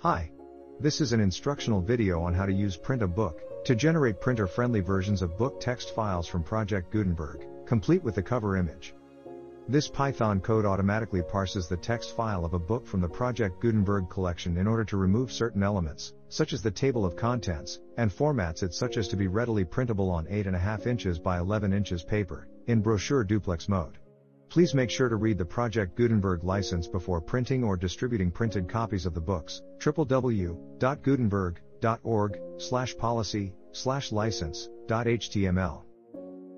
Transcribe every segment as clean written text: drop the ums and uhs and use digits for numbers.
Hi. This is an instructional video on how to use PrintABook to generate printer-friendly versions of book text files from Project Gutenberg, complete with the cover image. This Python code automatically parses the text file of a book from the Project Gutenberg collection in order to remove certain elements, such as the table of contents, and formats it such as to be readily printable on 8.5 inches by 11 inches paper, in brochure duplex mode. Please make sure to read the Project Gutenberg license before printing or distributing printed copies of the books. www.gutenberg.org/policy/license.html.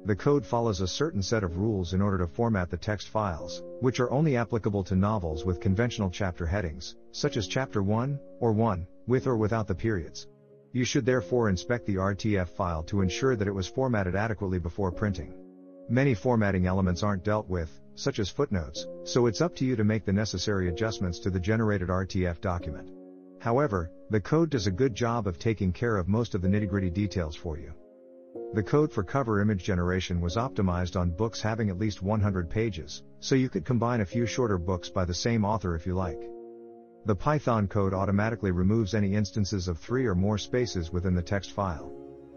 The code follows a certain set of rules in order to format the text files, which are only applicable to novels with conventional chapter headings, such as Chapter 1, or 1, with or without the periods. You should therefore inspect the RTF file to ensure that it was formatted adequately before printing. Many formatting elements aren't dealt with, such as footnotes, so it's up to you to make the necessary adjustments to the generated RTF document. However, the code does a good job of taking care of most of the nitty-gritty details for you. The code for cover image generation was optimized on books having at least 100 pages, so you could combine a few shorter books by the same author if you like. The Python code automatically removes any instances of 3 or more spaces within the text file.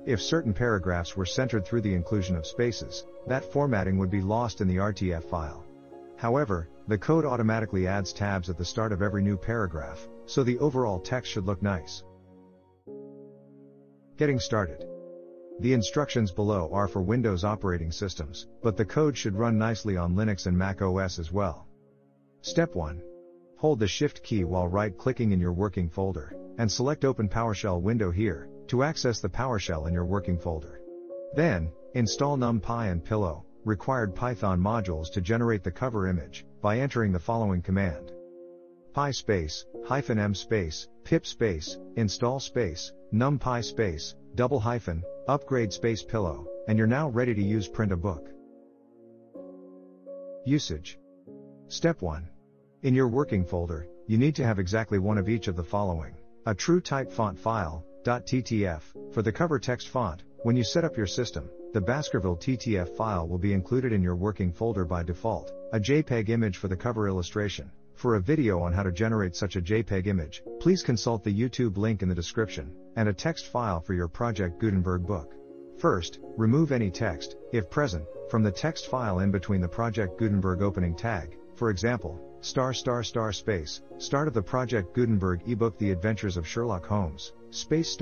If certain paragraphs were centered through the inclusion of spaces, that formatting would be lost in the RTF file. However, the code automatically adds tabs at the start of every new paragraph, so the overall text should look nice. Getting started. The instructions below are for Windows operating systems, but the code should run nicely on Linux and Mac OS as well. Step 1. Hold the Shift key while right-clicking in your working folder, and select Open PowerShell window here, to access the PowerShell in your working folder. Then, install NumPy and Pillow, required Python modules to generate the cover image, by entering the following command. Py space, -m space, pip space, install space, numpy space, double hyphen, upgrade space pillow, and you're now ready to use PrintABook. Usage. Step 1. In your working folder, you need to have exactly one of each of the following. A true type font file, .ttf, for the cover text font. When you set up your system, the Baskerville TTF file will be included in your working folder by default. A JPEG image for the cover illustration. For a video on how to generate such a JPEG image, please consult the YouTube link in the description, and a text file for your Project Gutenberg book. First, remove any text, if present, from the text file in between the Project Gutenberg opening tag, for example, *** start of the Project Gutenberg ebook The Adventures of Sherlock Holmes, space ***,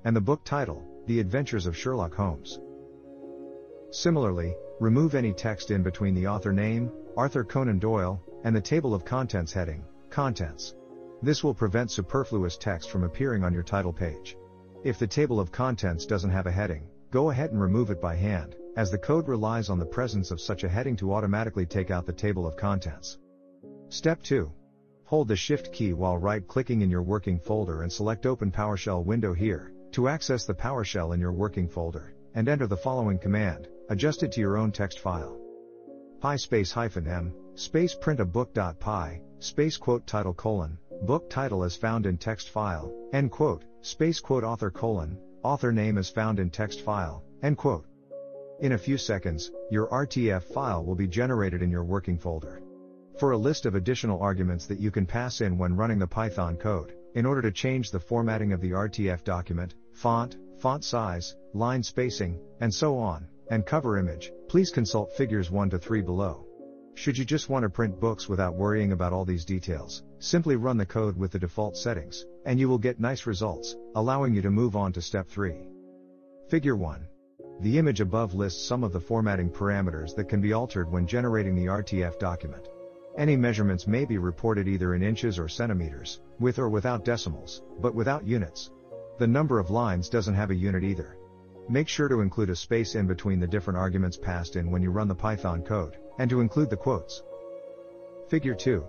and the book title, The Adventures of Sherlock Holmes. Similarly, remove any text in between the author name, Arthur Conan Doyle, and the table of contents heading, Contents. This will prevent superfluous text from appearing on your title page. If the table of contents doesn't have a heading, go ahead and remove it by hand, as the code relies on the presence of such a heading to automatically take out the table of contents. Step 2. Hold the Shift key while right-clicking in your working folder and select Open PowerShell window here, to access the PowerShell in your working folder, and enter the following command, adjusted to your own text file. Py space -m, space PrintABook.py, space quote title colon, book title as found in text file, end quote, space quote author colon, author name as found in text file, end quote. In a few seconds, your RTF file will be generated in your working folder. For a list of additional arguments that you can pass in when running the Python code, in order to change the formatting of the RTF document, font size, line spacing, and so on, and cover image, please consult figures 1 to 3 below. Should you just want to print books without worrying about all these details, simply run the code with the default settings, and you will get nice results, allowing you to move on to step 3. Figure 1. The image above lists some of the formatting parameters that can be altered when generating the RTF document. Any measurements may be reported either in inches or centimeters, with or without decimals, but without units. The number of lines doesn't have a unit either. Make sure to include a space in between the different arguments passed in when you run the Python code, and to include the quotes. Figure 2.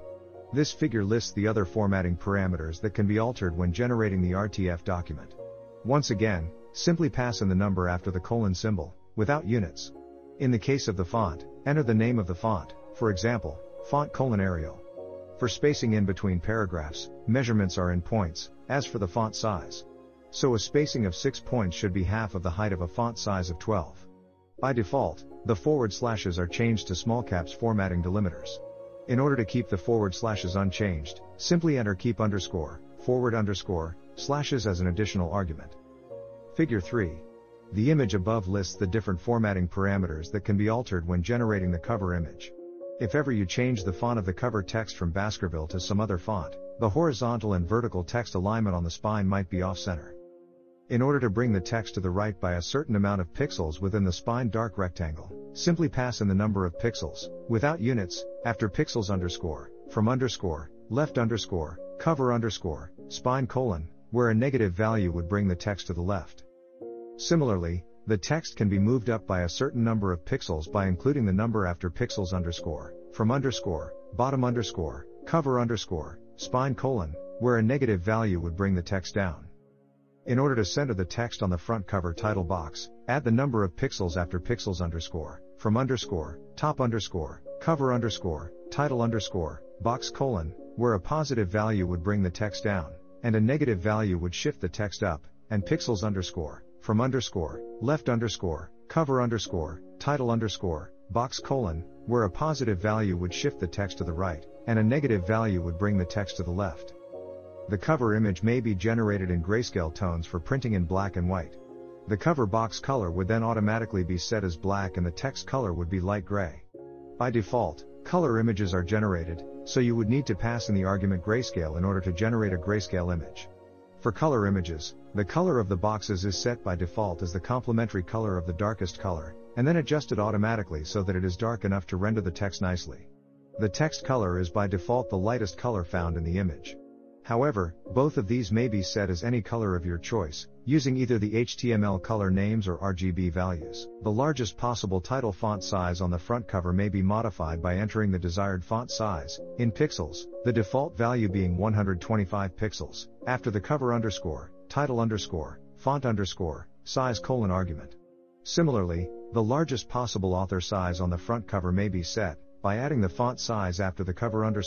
This figure lists the other formatting parameters that can be altered when generating the RTF document. Once again, simply pass in the number after the colon symbol, without units. In the case of the font, enter the name of the font, for example, font : Arial. For spacing in between paragraphs, measurements are in points, as for the font size. So a spacing of 6 points should be half of the height of a font size of 12. By default, the forward slashes are changed to small caps formatting delimiters. In order to keep the forward slashes unchanged, simply enter keep forward slashes as an additional argument. Figure 3. The image above lists the different formatting parameters that can be altered when generating the cover image. If ever you change the font of the cover text from Baskerville to some other font, the horizontal and vertical text alignment on the spine might be off-center. In order to bring the text to the right by a certain amount of pixels within the spine dark rectangle, simply pass in the number of pixels, without units, after pixels from left cover spine : where a negative value would bring the text to the left. Similarly, the text can be moved up by a certain number of pixels by including the number after pixels from bottom cover spine : where a negative value would bring the text down. In order to center the text on the front cover title box, add the number of pixels after pixels from top cover title box : where a positive value would bring the text down, and a negative value would shift the text up, and pixels from left cover title box : where a positive value would shift the text to the right, and a negative value would bring the text to the left. The cover image may be generated in grayscale tones for printing in black and white. The cover box color would then automatically be set as black and the text color would be light gray. By default, color images are generated, so you would need to pass in the argument grayscale in order to generate a grayscale image. For color images, the color of the boxes is set by default as the complementary color of the darkest color, and then adjusted automatically so that it is dark enough to render the text nicely. The text color is by default the lightest color found in the image. However, both of these may be set as any color of your choice, using either the HTML color names or RGB values. The largest possible title font size on the front cover may be modified by entering the desired font size, in pixels, the default value being 125 pixels, after the cover title font size : argument. Similarly, the largest possible author size on the front cover may be set, by adding the font size after the cover author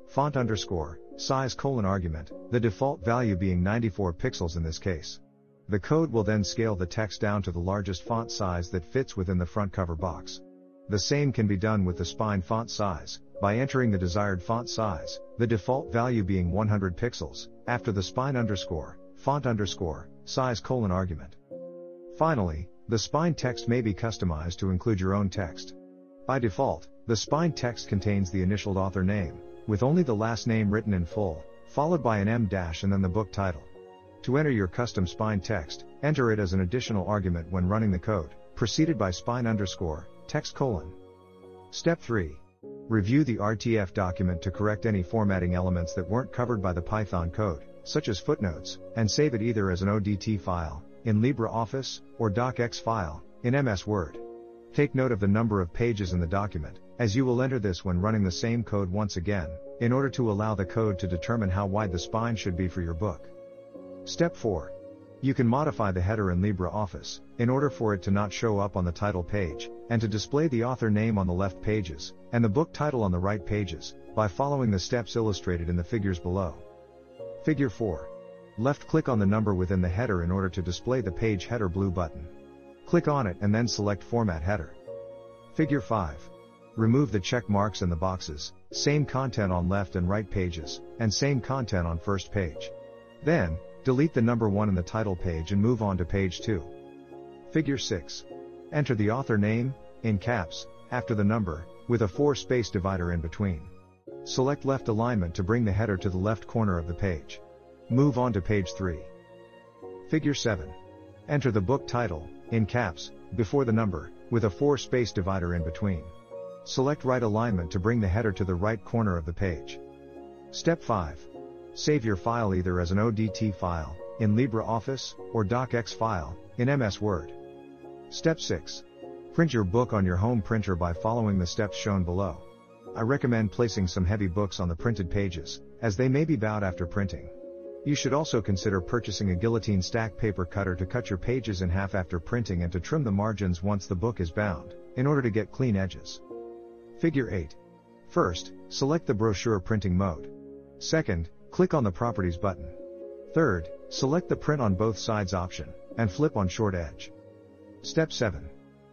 font size : argument, the default value being 94 pixels in this case. The code will then scale the text down to the largest font size that fits within the front cover box. The same can be done with the spine font size, by entering the desired font size, the default value being 100 pixels, after the spine font size : argument. Finally, the spine text may be customized to include your own text. By default, the spine text contains the initialed author name, with only the last name written in full, followed by an M- and then the book title. To enter your custom spine text, enter it as an additional argument when running the code, preceded by spine text : Step 3. Review the RTF document to correct any formatting elements that weren't covered by the Python code, such as footnotes, and save it either as an ODT file, in LibreOffice, or docx file, in MS Word. Take note of the number of pages in the document, as you will enter this when running the same code once again, in order to allow the code to determine how wide the spine should be for your book. Step 4. You can modify the header in LibreOffice, in order for it to not show up on the title page, and to display the author name on the left pages, and the book title on the right pages, by following the steps illustrated in the figures below. Figure 4. Left-click on the number within the header in order to display the page header blue button. Click on it and then select Format Header. Figure 5. Remove the check marks in the boxes, same content on left and right pages, and same content on first page. Then, delete the number 1 in the title page and move on to page 2. Figure 6. Enter the author name, in caps, after the number, with a 4-space divider in between. Select left alignment to bring the header to the left corner of the page. Move on to page 3. Figure 7. Enter the book title, in caps, before the number, with a 4-space divider in between. Select right alignment to bring the header to the right corner of the page. Step 5. Save your file either as an ODT file, in LibreOffice, or docx file, in MS Word. Step 6. Print your book on your home printer by following the steps shown below. I recommend placing some heavy books on the printed pages, as they may be bowed after printing. You should also consider purchasing a guillotine stack paper cutter to cut your pages in half after printing and to trim the margins once the book is bound, in order to get clean edges. Figure 8. First, select the brochure printing mode. Second, click on the Properties button. Third, select the Print on Both Sides option, and flip on Short Edge. Step 7.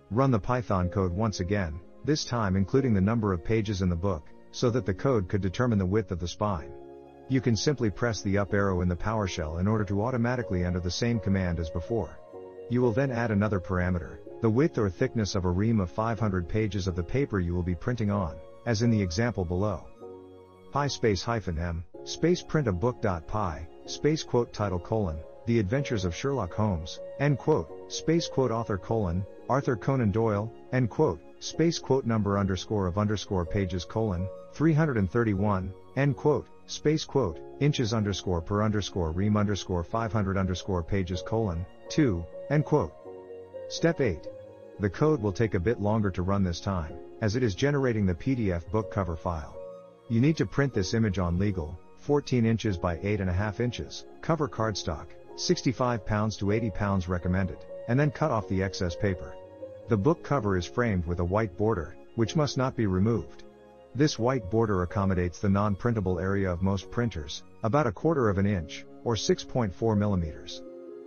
Run the Python code once again, this time including the number of pages in the book, so that the code could determine the width of the spine. You can simply press the up arrow in the PowerShell in order to automatically enter the same command as before. You will then add another parameter, the width or thickness of a ream of 500 pages of the paper you will be printing on, as in the example below. Pi space -m, space PrintABook.py, space quote title colon, The Adventures of Sherlock Holmes, end quote, space quote author colon, Arthur Conan Doyle, end quote, space quote number underscore of underscore pages colon, 331, end quote, space quote, inches underscore per underscore ream underscore 500 underscore pages colon, 2, end quote. Step 8. The code will take a bit longer to run this time, as it is generating the PDF book cover file. You need to print this image on legal, 14 inches by 8.5 inches, cover cardstock, 65 pounds to 80 pounds recommended, and then cut off the excess paper. The book cover is framed with a white border, which must not be removed. This white border accommodates the non-printable area of most printers, about 1/4 of an inch, or 6.4 millimeters.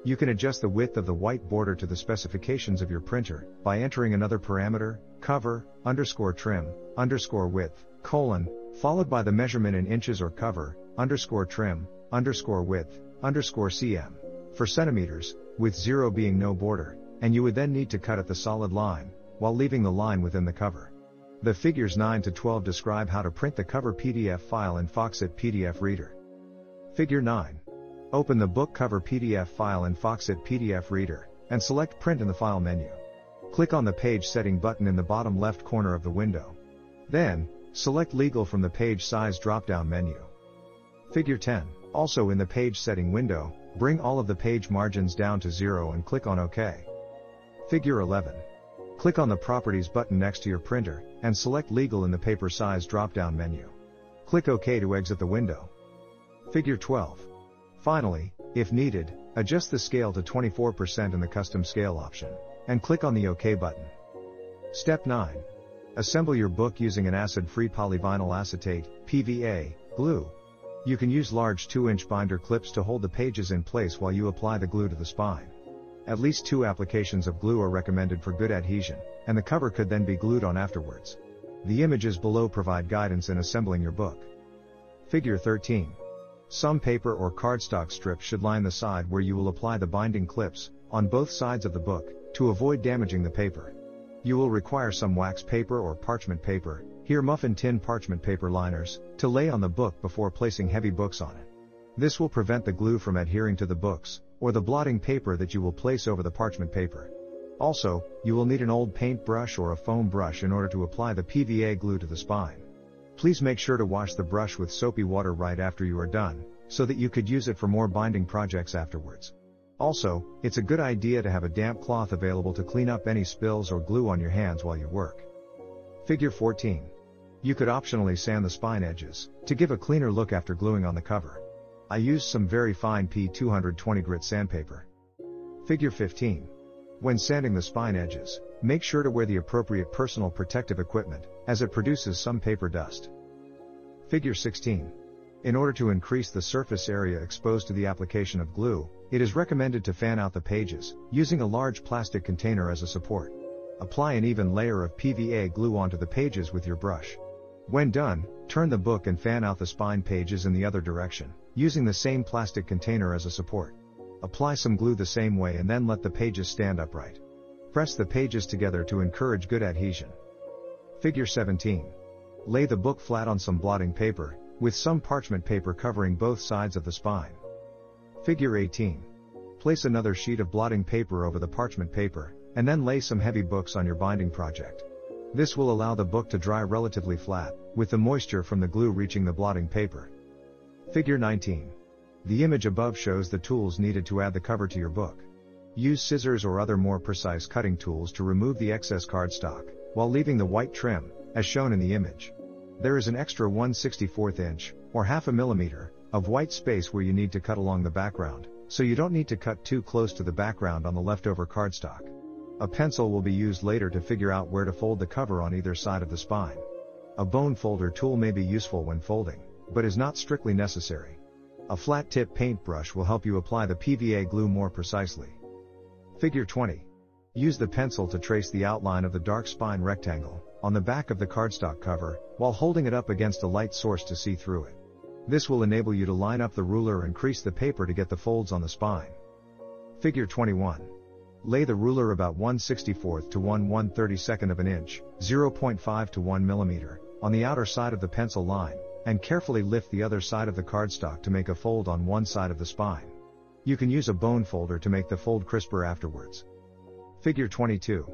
You can adjust the width of the white border to the specifications of your printer, by entering another parameter, cover, underscore trim, underscore width, colon, followed by the measurement in inches or cover, underscore trim, underscore width, underscore cm, for centimeters, with 0 being no border, and you would then need to cut at the solid line, while leaving the line within the cover. The figures 9 to 12 describe how to print the cover PDF file in Foxit PDF Reader. Figure 9. Open the book cover PDF file in Foxit PDF Reader, and select Print in the File menu. Click on the Page Setting button in the bottom left corner of the window. Then, select Legal from the Page Size drop-down menu. Figure 10. Also in the Page Setting window, bring all of the page margins down to 0 and click on OK. Figure 11. Click on the Properties button next to your printer, and select Legal in the Paper Size drop-down menu. Click OK to exit the window. Figure 12. Finally, if needed, adjust the scale to 24% in the Custom Scale option, and click on the OK button. Step 9. Assemble your book using an acid-free polyvinyl acetate, PVA, glue. You can use large 2-inch binder clips to hold the pages in place while you apply the glue to the spine. At least 2 applications of glue are recommended for good adhesion, and the cover could then be glued on afterwards. The images below provide guidance in assembling your book. Figure 13. Some paper or cardstock strips should line the side where you will apply the binding clips, on both sides of the book, to avoid damaging the paper. You will require some wax paper or parchment paper, here muffin tin parchment paper liners, to lay on the book before placing heavy books on it. This will prevent the glue from adhering to the books, or the blotting paper that you will place over the parchment paper. Also, you will need an old paint brush or a foam brush in order to apply the PVA glue to the spine. Please make sure to wash the brush with soapy water right after you are done, so that you could use it for more binding projects afterwards. Also, it's a good idea to have a damp cloth available to clean up any spills or glue on your hands while you work. Figure 14. You could optionally sand the spine edges, to give a cleaner look after gluing on the cover. I used some very fine P220 grit sandpaper. Figure 15. When sanding the spine edges, make sure to wear the appropriate personal protective equipment, as it produces some paper dust. Figure 16. In order to increase the surface area exposed to the application of glue, it is recommended to fan out the pages, using a large plastic container as a support. Apply an even layer of PVA glue onto the pages with your brush. When done, turn the book and fan out the spine pages in the other direction, using the same plastic container as a support. Apply some glue the same way and then let the pages stand upright. Press the pages together to encourage good adhesion. Figure 17. Lay the book flat on some blotting paper, with some parchment paper covering both sides of the spine. Figure 18. Place another sheet of blotting paper over the parchment paper, and then lay some heavy books on your binding project. This will allow the book to dry relatively flat, with the moisture from the glue reaching the blotting paper. Figure 19. The image above shows the tools needed to add the cover to your book. Use scissors or other more precise cutting tools to remove the excess cardstock, while leaving the white trim, as shown in the image. There is an extra 1/64 inch, or half a millimeter, of white space where you need to cut along the background, so you don't need to cut too close to the background on the leftover cardstock. A pencil will be used later to figure out where to fold the cover on either side of the spine. A bone folder tool may be useful when folding, but is not strictly necessary. A flat tip paintbrush will help you apply the PVA glue more precisely. Figure 20. Use the pencil to trace the outline of the dark spine rectangle, on the back of the cardstock cover, while holding it up against a light source to see through it. This will enable you to line up the ruler and crease the paper to get the folds on the spine. Figure 21. Lay the ruler about 1/64 to 1/132 of an inch, 0.5 to 1 millimeter, on the outer side of the pencil line, and carefully lift the other side of the cardstock to make a fold on one side of the spine. You can use a bone folder to make the fold crisper afterwards. Figure 22.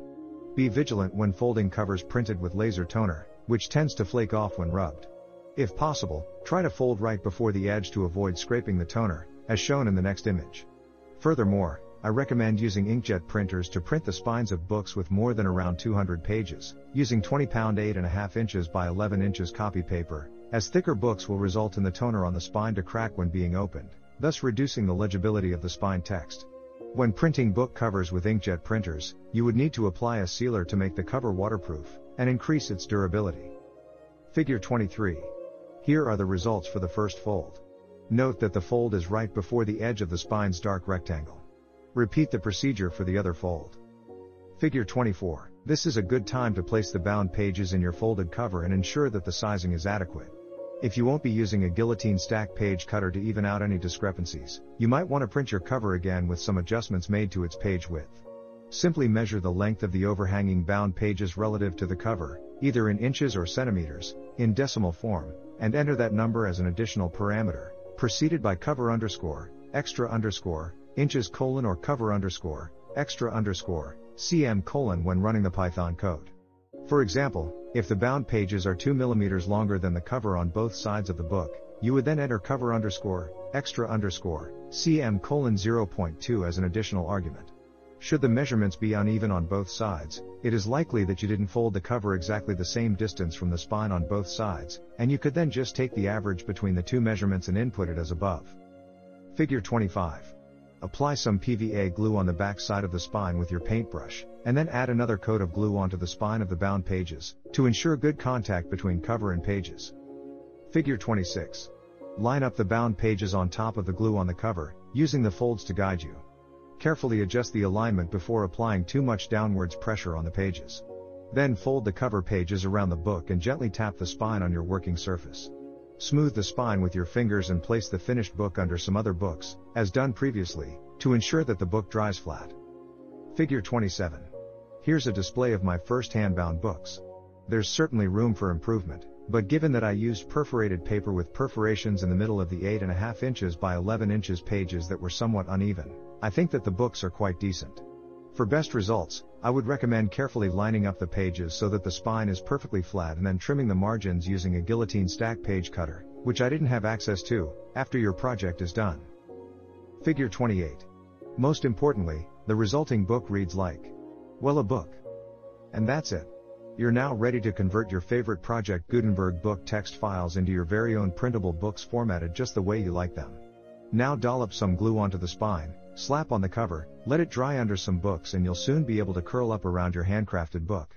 Be vigilant when folding covers printed with laser toner, which tends to flake off when rubbed. If possible, try to fold right before the edge to avoid scraping the toner, as shown in the next image. Furthermore, I recommend using inkjet printers to print the spines of books with more than around 200 pages, using 20-pound 8.5 inches by 11 inches copy paper, as thicker books will result in the toner on the spine to crack when being opened, thus reducing the legibility of the spine text. When printing book covers with inkjet printers, you would need to apply a sealer to make the cover waterproof, and increase its durability. Figure 23. Here are the results for the first fold. Note that the fold is right before the edge of the spine's dark rectangle. Repeat the procedure for the other fold. Figure 24. This is a good time to place the bound pages in your folded cover and ensure that the sizing is adequate. If you won't be using a guillotine stack page cutter to even out any discrepancies, you might want to print your cover again with some adjustments made to its page width. Simply measure the length of the overhanging bound pages relative to the cover, either in inches or centimeters, in decimal form, and enter that number as an additional parameter, preceded by cover underscore, extra underscore, inches colon or cover underscore, extra underscore, cm colon when running the Python code. For example, if the bound pages are 2 mm longer than the cover on both sides of the book, you would then enter cover underscore, extra underscore, cm colon 0.2 as an additional argument. Should the measurements be uneven on both sides, it is likely that you didn't fold the cover exactly the same distance from the spine on both sides, and you could then just take the average between the two measurements and input it as above. Figure 25. Apply some PVA glue on the back side of the spine with your paintbrush, and then add another coat of glue onto the spine of the bound pages, to ensure good contact between cover and pages. Figure 26. Line up the bound pages on top of the glue on the cover, using the folds to guide you. Carefully adjust the alignment before applying too much downwards pressure on the pages. Then fold the cover pages around the book and gently tap the spine on your working surface. Smooth the spine with your fingers and place the finished book under some other books, as done previously, to ensure that the book dries flat. Figure 27. Here's a display of my first hand-bound books. There's certainly room for improvement, but given that I used perforated paper with perforations in the middle of the 8.5 inches by 11 inches pages that were somewhat uneven, I think that the books are quite decent. For best results, I would recommend carefully lining up the pages so that the spine is perfectly flat and then trimming the margins using a guillotine stack page cutter, which I didn't have access to, after your project is done. Figure 28. Most importantly, the resulting book reads like, well, a book. And that's it. You're now ready to convert your favorite Project Gutenberg book text files into your very own printable books formatted just the way you like them. Now dollop some glue onto the spine, slap on the cover, let it dry under some books, and you'll soon be able to curl up around your handcrafted book.